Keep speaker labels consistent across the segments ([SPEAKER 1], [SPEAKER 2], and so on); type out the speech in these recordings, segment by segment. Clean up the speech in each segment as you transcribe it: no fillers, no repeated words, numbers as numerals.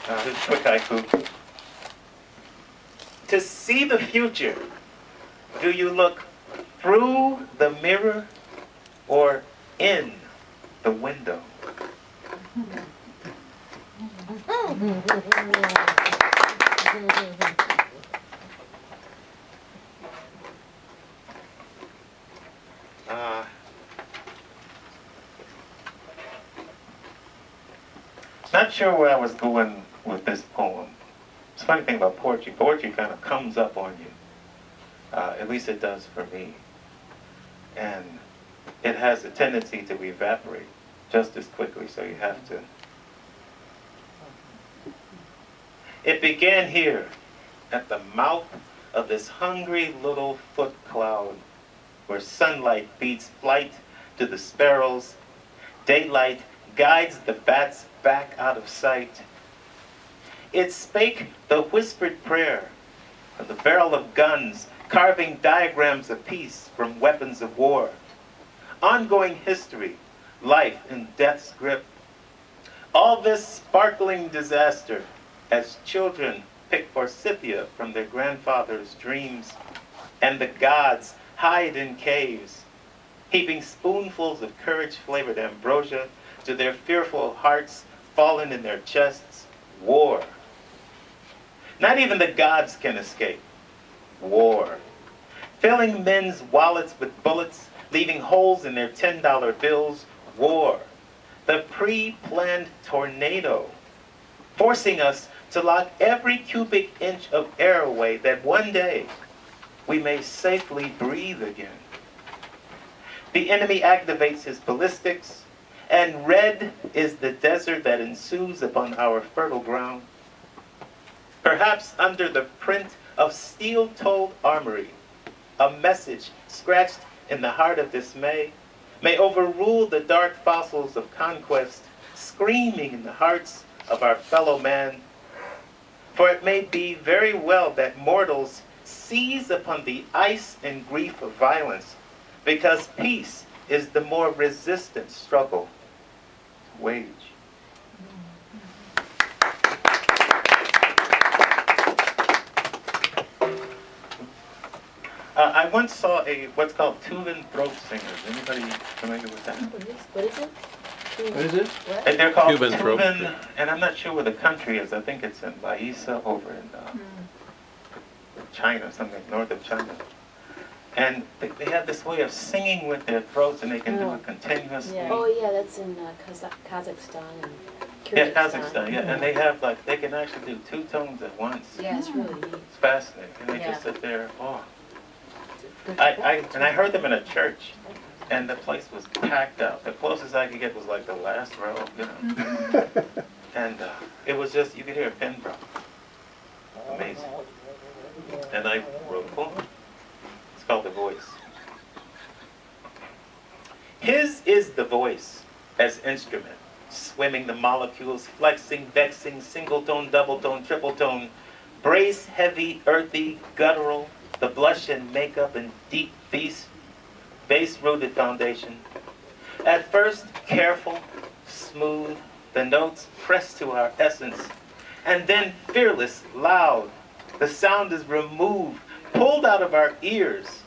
[SPEAKER 1] This is quick haiku. To see the future, do you look through the mirror or in the window? Not sure where I was going with this poem. It's a funny thing about poetry. Poetry kind of comes up on you. At least it does for me. And it has a tendency to evaporate just as quickly, so you have to. It began here, at the mouth of this hungry little foot cloud, where sunlight beats flight to the sparrows, daylight guides the bats back out of sight. It spake the whispered prayer from the barrel of guns, carving diagrams of peace from weapons of war. Ongoing history, life in death's grip. All this sparkling disaster as children pick forsythia from their grandfather's dreams, and the gods hide in caves, heaping spoonfuls of courage-flavored ambrosia to their fearful hearts fallen in their chests. War. Not even the gods can escape. War. Filling men's wallets with bullets, leaving holes in their $10 bills. War. The pre-planned tornado, forcing us to lock every cubic inch of air away that one day we may safely breathe again. The enemy activates his ballistics, and red is the desert that ensues upon our fertile ground. Perhaps under the print of steel-toed armory, a message scratched in the heart of dismay may overrule the dark fossils of conquest, screaming in the hearts of our fellow man. For it may be very well that mortals seize upon the ice and grief of violence, because peace is the more resistant struggle to wage. I once saw what's called Tuvan throat singers. Anybody familiar with that?
[SPEAKER 2] What is it?
[SPEAKER 3] What is it?
[SPEAKER 2] What?
[SPEAKER 1] They're called
[SPEAKER 3] Cuban throat.
[SPEAKER 1] Tuvan, and I'm not sure where the country is. I think it's in Baisa over in China, something north of China. And they have this way of singing with their throats, and they can do it continuously.
[SPEAKER 2] Yeah. Oh yeah, that's in Kazakhstan and Kyrgyzstan.
[SPEAKER 1] Yeah, Kazakhstan, yeah. And they have they can actually do two tones at once.
[SPEAKER 2] Yeah, it's really neat.
[SPEAKER 1] It's fascinating. And they just sit there, oh. I heard them in a church, and the place was packed out. The closest I could get was like the last row, you know. And it was just, you could hear a pin drop. Amazing. And I wrote a poem. It's called The Voice. His is the voice as instrument, swimming the molecules, flexing, vexing, single tone, double tone, triple tone, brace, heavy, earthy, guttural, the blush and makeup and deep base-rooted foundation. At first, careful, smooth, the notes pressed to our essence, and then fearless, loud. The sound is removed, pulled out of our ears,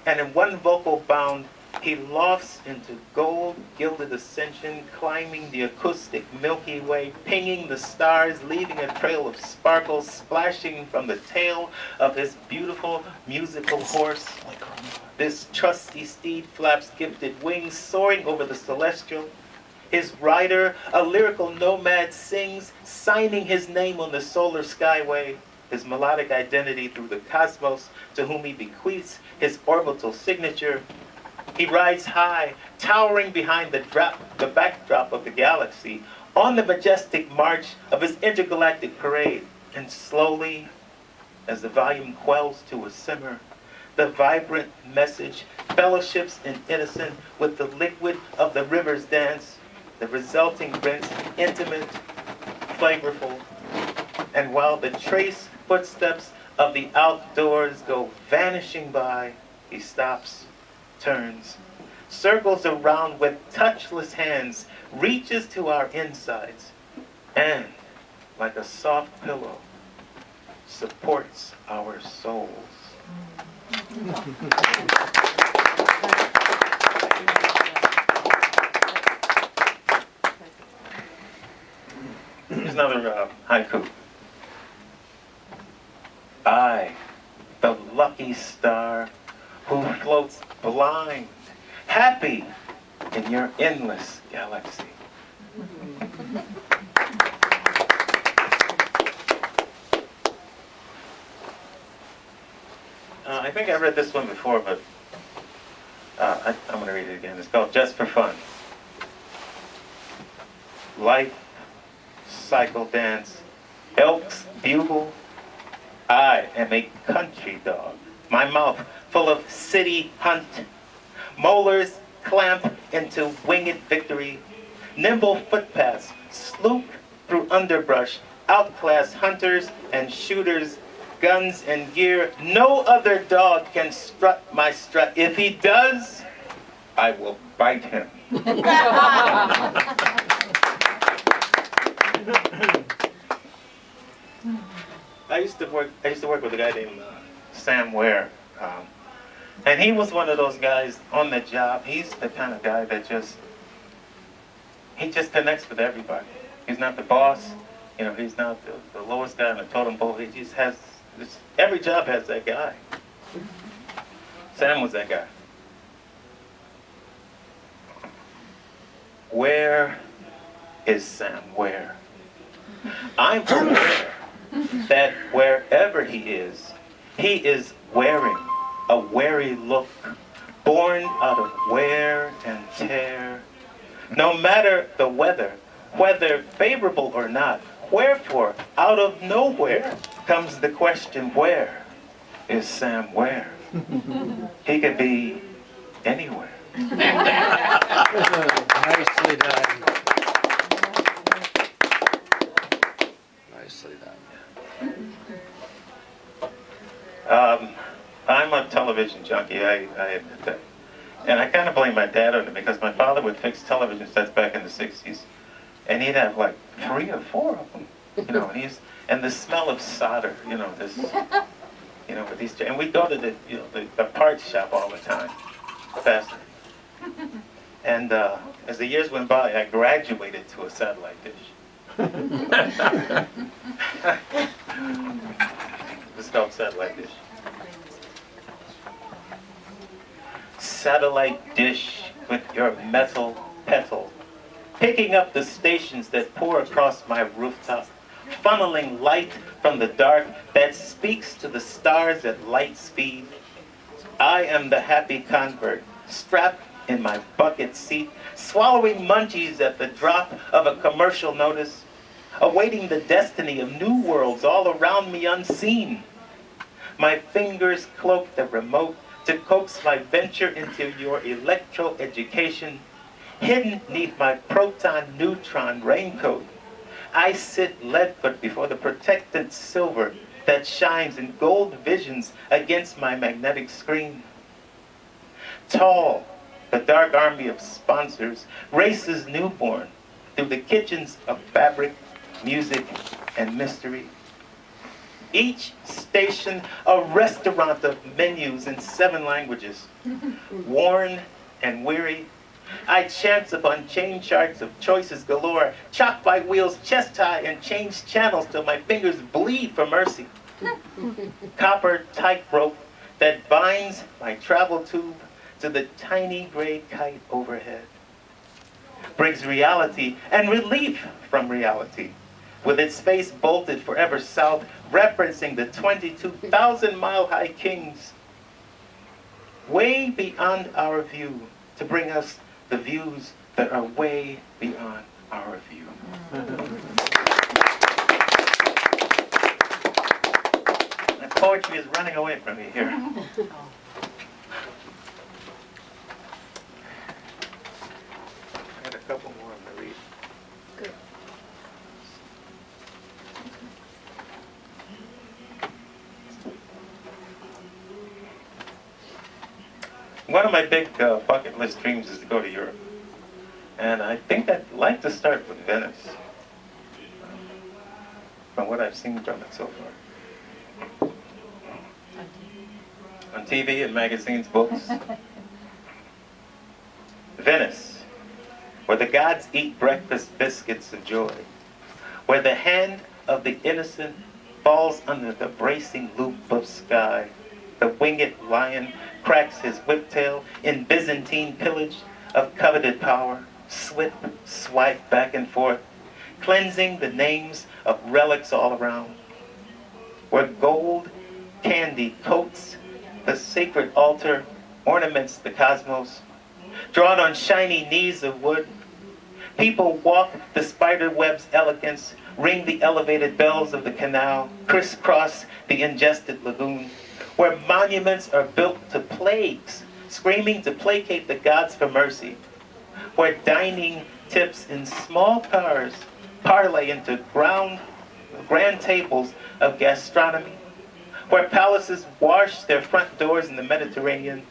[SPEAKER 1] and in one vocal bound, he lofts into gold-gilded ascension, climbing the acoustic Milky Way, pinging the stars, leaving a trail of sparkles splashing from the tail of his beautiful musical horse. This trusty steed flaps gifted wings, soaring over the celestial. His rider, a lyrical nomad, sings, signing his name on the solar skyway, his melodic identity through the cosmos, to whom he bequeaths his orbital signature. He rides high, towering behind the backdrop of the galaxy, on the majestic march of his intergalactic parade. And slowly, as the volume quells to a simmer, the vibrant message fellowships in innocent with the liquid of the river's dance, the resulting rinse intimate, flavorful. And while the trace footsteps of the outdoors go vanishing by, he stops, turns, circles around with touchless hands, reaches to our insides, and like a soft pillow, supports our souls. Here's another haiku. I, the lucky star who floats blind, happy in your endless galaxy. I think I read this one before, but I'm going to read it again. It's called Just for Fun. Life, cycle dance, elks bugle. I am a country dog. My mouth full of city hunt. Molars clamp into winged victory. Nimble footpaths sloop through underbrush. Outclass hunters and shooters, guns and gear. No other dog can strut my strut. If he does, I will bite him. I used to work with a guy named Sam Ware, and he was one of those guys on the job. He's the kind of guy that he just connects with everybody. He's not the boss, you know. He's not the lowest guy on the totem pole. He just has every job has that guy. Sam was that guy. Where is Sam Ware? I'm aware that wherever he is wearing a wary look, born out of wear and tear. No matter the weather, whether favorable or not, wherefore, out of nowhere comes the question, where is Sam Ware? He could be anywhere.
[SPEAKER 3] Nicely done. Nicely done.
[SPEAKER 1] I'm a television junkie, I admit that. And I kind of blame my dad on it because my father would fix television sets back in the 60s. And he'd have like 3 or 4 of them. You know, and the smell of solder, you know, this, you know, with these, and we'd go to the parts shop all the time, faster. And as the years went by, I graduated to a satellite dish. It's called satellite dish. Satellite dish with your metal petal, picking up the stations that pour across my rooftop, funneling light from the dark that speaks to the stars at light speed. I am the happy convert, strapped in my bucket seat, swallowing munchies at the drop of a commercial notice, awaiting the destiny of new worlds all around me unseen. My fingers cloak the remote to coax my venture into your electro-education, hidden neath my proton-neutron raincoat. I sit leadfoot before the protectant silver that shines in gold visions against my magnetic screen. Tall, the dark army of sponsors races newborn through the kitchens of fabric, music, and mystery. Each station a restaurant of menus in 7 languages. Worn and weary, I chance upon chain charts of choices galore, chopped by wheels chest high and change channels till my fingers bleed for mercy. Copper tightrope that binds my travel tube to the tiny gray kite overhead brings reality and relief from reality, with its face bolted forever south, referencing the 22,000-mile-high kings, way beyond our view, to bring us the views that are way beyond our view. My poetry is running away from me here. I got a couple more I'm going to read.
[SPEAKER 2] Good.
[SPEAKER 1] One of my big bucket list dreams is to go to Europe. And I think I'd like to start with Venice. from what I've seen from it so far. On TV and magazines, books. Venice, where the gods eat breakfast biscuits of joy, where the hand of the innocent falls under the bracing loop of sky. The winged lion cracks his whiptail in Byzantine pillage of coveted power, slip, swipe back and forth, cleansing the names of relics all around, where gold candy coats the sacred altar, ornaments the cosmos, drawn on shiny knees of wood. People walk the spider web's elegance, ring the elevated bells of the canal, crisscross the ingested lagoon, where monuments are built to plagues, screaming to placate the gods for mercy, where dining tips in small cars parlay into grand tables of gastronomy, where palaces wash their front doors in the Mediterranean,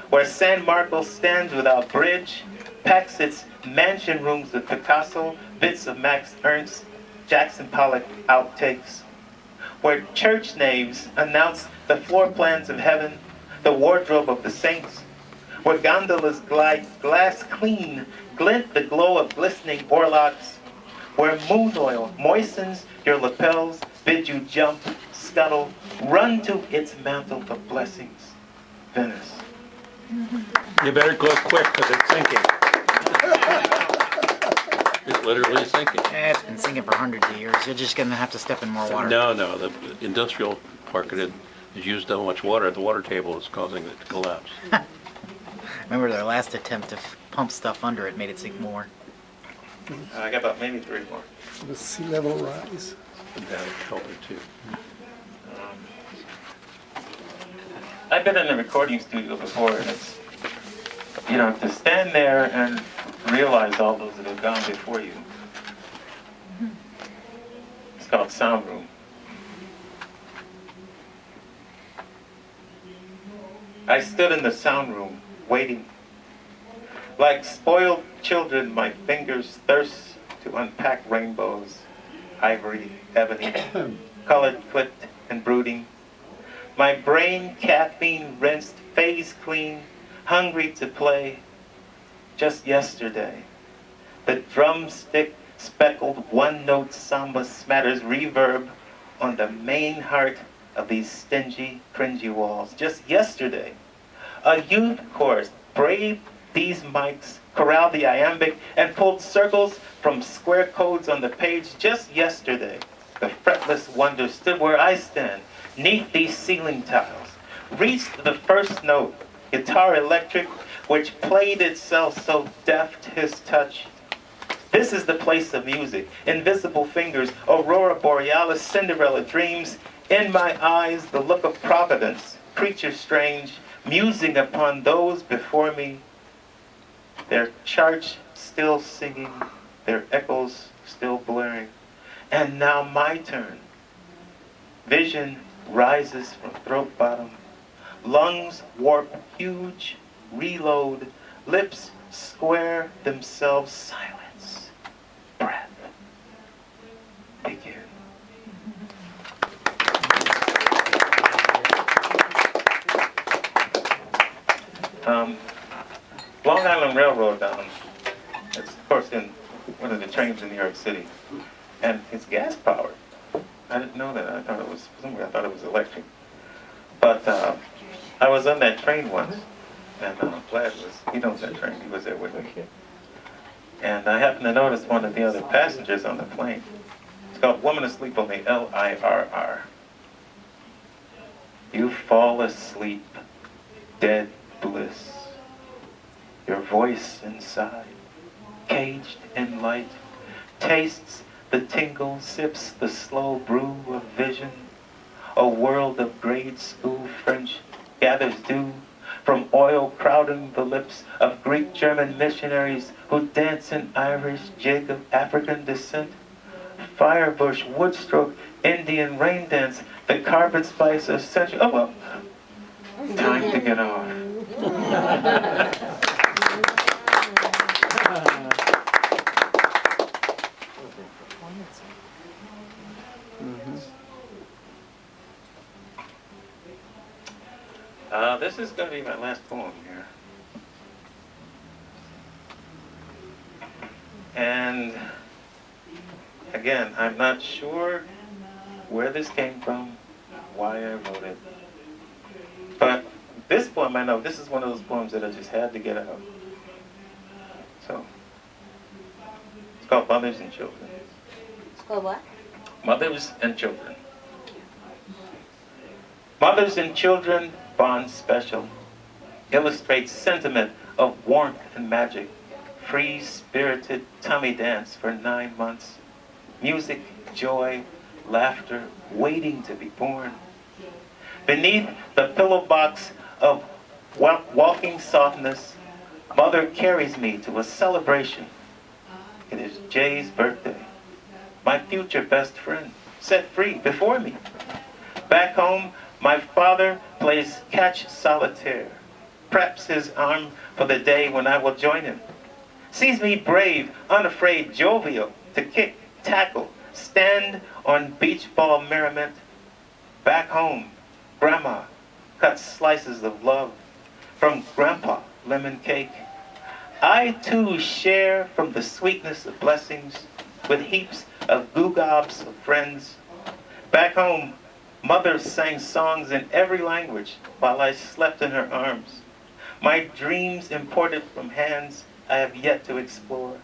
[SPEAKER 1] where San Marcos stands without bridge, packs its mansion rooms with Picasso, bits of Max Ernst, Jackson Pollock outtakes, where church names announce the floor plans of heaven, the wardrobe of the saints, where gondolas glide glass clean, glint the glow of glistening oarlocks, where moon oil moistens your lapels, bid you jump, scuttle, run to its mantle of blessings. Venice.
[SPEAKER 3] You better go quick because it's sinking. It's literally sinking.
[SPEAKER 4] It's been sinking for hundreds of years. You're just going to have to step in more water.
[SPEAKER 3] No, the industrial park has used so much water. The water table is causing it to collapse.
[SPEAKER 4] Remember their last attempt to pump stuff under it made it sink more.
[SPEAKER 1] I got about maybe 3 more.
[SPEAKER 5] The sea level rise.
[SPEAKER 3] And that would help it too.
[SPEAKER 1] I've been in a recording studio before, and it's, you know, to stand there and realize all those that have gone before you. It's called sound room. I stood in the sound room, waiting. Like spoiled children, my fingers thirst to unpack rainbows, ivory, ebony, colored, clipped, and brooding. My brain caffeine rinsed, phase clean, hungry to play. Just yesterday, the drumstick speckled one-note samba smatters reverb on the main heart of these stingy, cringy walls. Just yesterday, a youth chorus braved these mics, corralled the iambic, and pulled circles from square codes on the page. Just yesterday, the fretless wonder stood where I stand, neath these ceiling tiles, reached the first note, guitar electric, which played itself so deft his touch. This is the place of music, invisible fingers, aurora borealis, Cinderella dreams, in my eyes the look of providence, creature strange, musing upon those before me, their charts still singing, their echoes still blaring. And now my turn. Vision rises from throat bottom, lungs warp huge, reload, lips square themselves, silence, breath, begin. Long Island Railroad, it's of course in one of the trains in New York City, and it's gas powered. I didn't know that. I thought it was somewhere. I thought it was electric. But I was on that train once, and Vlad he knows that train. He was there with me. And I happened to notice one of the other passengers on the plane. It's called Woman Asleep on the LIRR. You fall asleep, dead bliss. Your voice inside, caged in light, tastes the tingle, sips the slow brew of vision. A world of grade school French gathers dew from oil crowding the lips of Greek-German missionaries who dance in Irish jig of African descent. Firebush, Woodstock, Indian rain dance, the carpet spice of century. Oh, well, time to get off. this is going to be my last poem here. And again, I'm not sure where this came from, why I wrote it. But this poem, I know, this is one of those poems that I just had to get out. So, it's called Mothers and Children.
[SPEAKER 2] It's called what?
[SPEAKER 1] Mothers and Children. Mothers and children, bond special, illustrates sentiment of warmth and magic. Free-spirited tummy dance for 9 months. Music, joy, laughter, waiting to be born. Beneath the pillow box of walking softness, mother carries me to a celebration. It is Jay's birthday. My future best friend, set free before me. Back home, my father plays catch solitaire, preps his arm for the day when I will join him. Sees me brave, unafraid, jovial, to kick, tackle, stand on beach ball merriment. Back home, grandma cuts slices of love from grandpa, lemon cake. I too share from the sweetness of blessings with heaps of goo-gobs of friends. Back home, mother sang songs in every language while I slept in her arms. My dreams imported from hands I have yet to explore.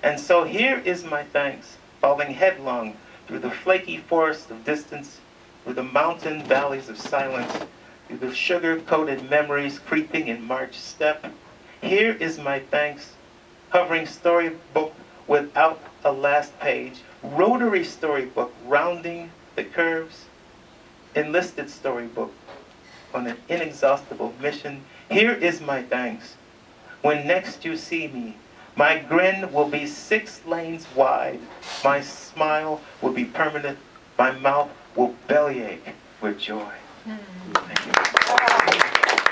[SPEAKER 1] And so here is my thanks, falling headlong through the flaky forest of distance, through the mountain valleys of silence, through the sugar-coated memories creeping in March step. Here is my thanks, hovering storybook without a last page, rotary storybook rounding the curves, enlisted storybook on an inexhaustible mission. Here is my thanks. When next you see me, my grin will be 6 lanes wide. My smile will be permanent. My mouth will bellyache with joy. Thank you.